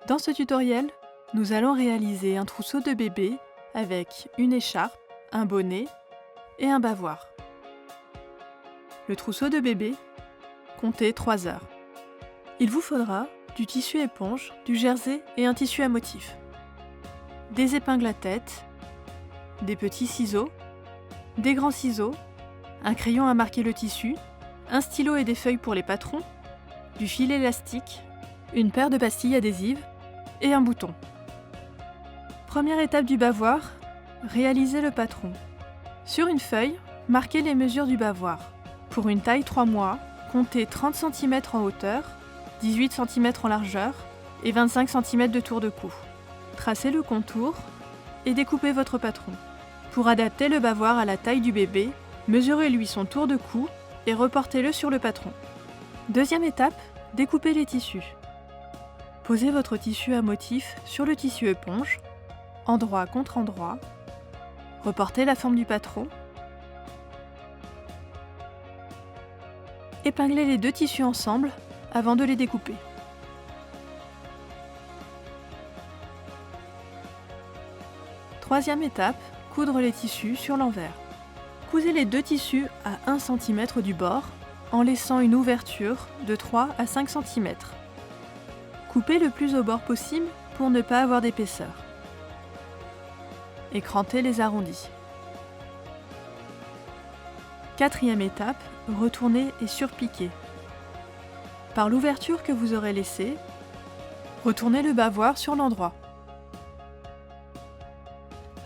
Dans ce tutoriel, nous allons réaliser un trousseau de bébé avec une écharpe, un bonnet et un bavoir. Le trousseau de bébé, comptez 3 heures. Il vous faudra du tissu éponge, du jersey et un tissu à motif, des épingles à tête, des petits ciseaux, des grands ciseaux, un crayon à marquer le tissu, un stylo et des feuilles pour les patrons, du fil élastique, une paire de pastilles adhésives et un bouton. Première étape du bavoir, réalisez le patron. Sur une feuille, marquez les mesures du bavoir. Pour une taille 3 mois, comptez 30 cm en hauteur, 18 cm en largeur et 25 cm de tour de cou. Tracez le contour et découpez votre patron. Pour adapter le bavoir à la taille du bébé, mesurez-lui son tour de cou et reportez-le sur le patron. Deuxième étape, découpez les tissus. Posez votre tissu à motif sur le tissu éponge, endroit contre endroit. Reportez la forme du patron. Épinglez les deux tissus ensemble avant de les découper. Troisième étape, coudre les tissus sur l'envers. Cousez les deux tissus à 1 cm du bord en laissant une ouverture de 3 à 5 cm. Coupez le plus au bord possible pour ne pas avoir d'épaisseur. Écrantez les arrondis. Quatrième étape, retournez et surpiquez. Par l'ouverture que vous aurez laissée, retournez le bavoir sur l'endroit.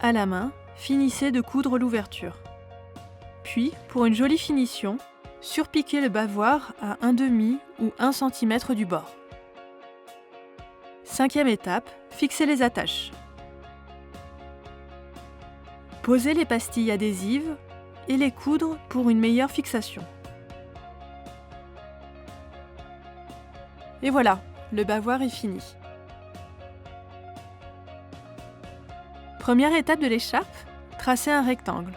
À la main, finissez de coudre l'ouverture. Puis, pour une jolie finition, surpiquez le bavoir à 1,5 ou 1 cm du bord. Cinquième étape, fixez les attaches. Posez les pastilles adhésives et les coudre pour une meilleure fixation. Et voilà, le bavoir est fini. Première étape de l'écharpe, tracez un rectangle.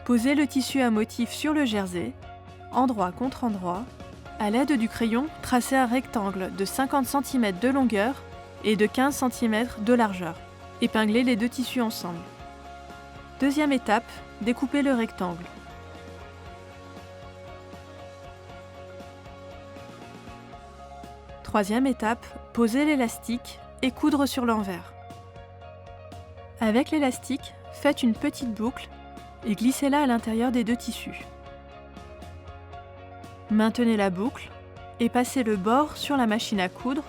Posez le tissu à motif sur le jersey, endroit contre endroit. À l'aide du crayon, tracez un rectangle de 50 cm de longueur et de 15 cm de largeur. Épinglez les deux tissus ensemble. Deuxième étape, découpez le rectangle. Troisième étape, posez l'élastique et coudre sur l'envers. Avec l'élastique, faites une petite boucle et glissez-la à l'intérieur des deux tissus. Maintenez la boucle et passez le bord sur la machine à coudre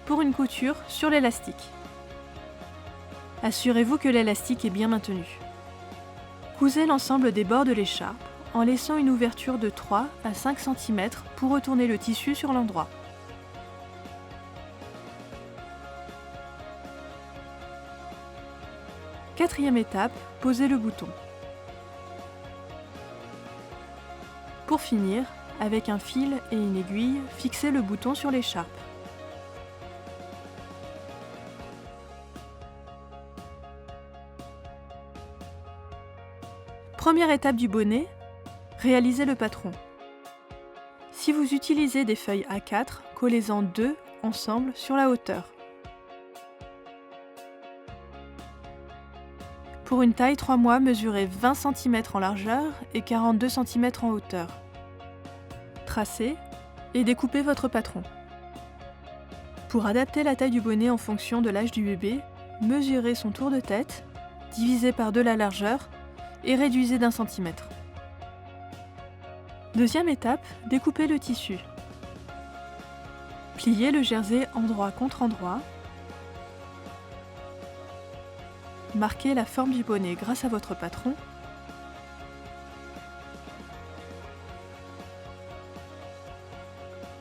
pour une couture sur l'élastique. Assurez-vous que l'élastique est bien maintenu. Cousez l'ensemble des bords de l'écharpe en laissant une ouverture de 3 à 5 cm pour retourner le tissu sur l'endroit. Quatrième étape, posez le bouton. Pour finir, avec un fil et une aiguille, fixez le bouton sur l'écharpe. Première étape du bonnet, réalisez le patron. Si vous utilisez des feuilles A4, collez-en 2 ensemble sur la hauteur. Pour une taille 3 mois, mesurez 20 cm en largeur et 42 cm en hauteur. Tracez et découpez votre patron. Pour adapter la taille du bonnet en fonction de l'âge du bébé, mesurez son tour de tête, divisez par 2 la largeur et réduisez d'1 cm. Deuxième étape, découpez le tissu. Pliez le jersey endroit contre endroit. Marquez la forme du bonnet grâce à votre patron.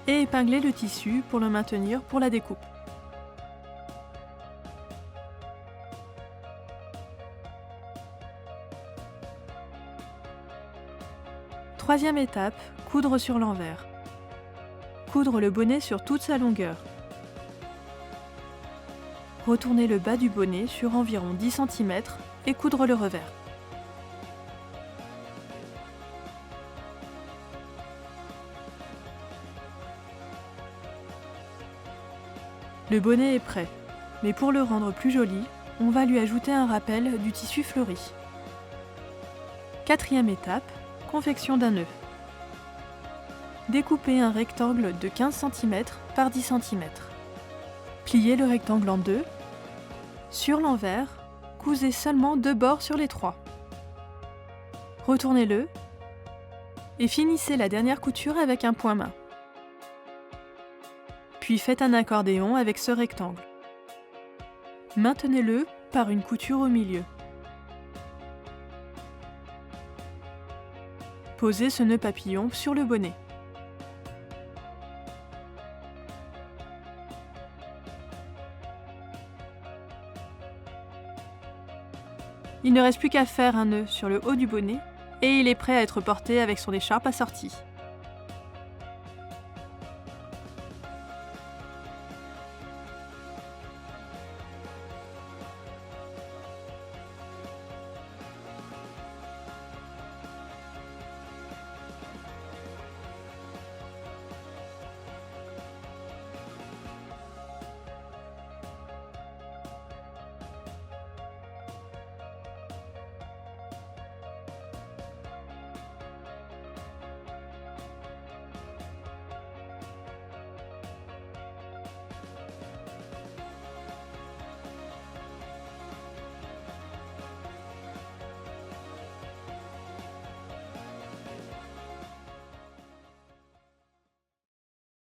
Et épinglez le tissu pour le maintenir pour la découpe. Troisième étape, coudre sur l'envers. Coudre le bonnet sur toute sa longueur. Retournez le bas du bonnet sur environ 10 cm et coudre le revers. Le bonnet est prêt. Mais pour le rendre plus joli, on va lui ajouter un rappel du tissu fleuri. Quatrième étape, confection d'un nœud. Découpez un rectangle de 15 cm par 10 cm. Pliez le rectangle en deux. Sur l'envers, cousez seulement 2 bords sur les 3. Retournez-le et finissez la dernière couture avec un point main. Puis faites un accordéon avec ce rectangle. Maintenez-le par une couture au milieu. Posez ce nœud papillon sur le bonnet. Il ne reste plus qu'à faire un nœud sur le haut du bonnet et il est prêt à être porté avec son écharpe assortie.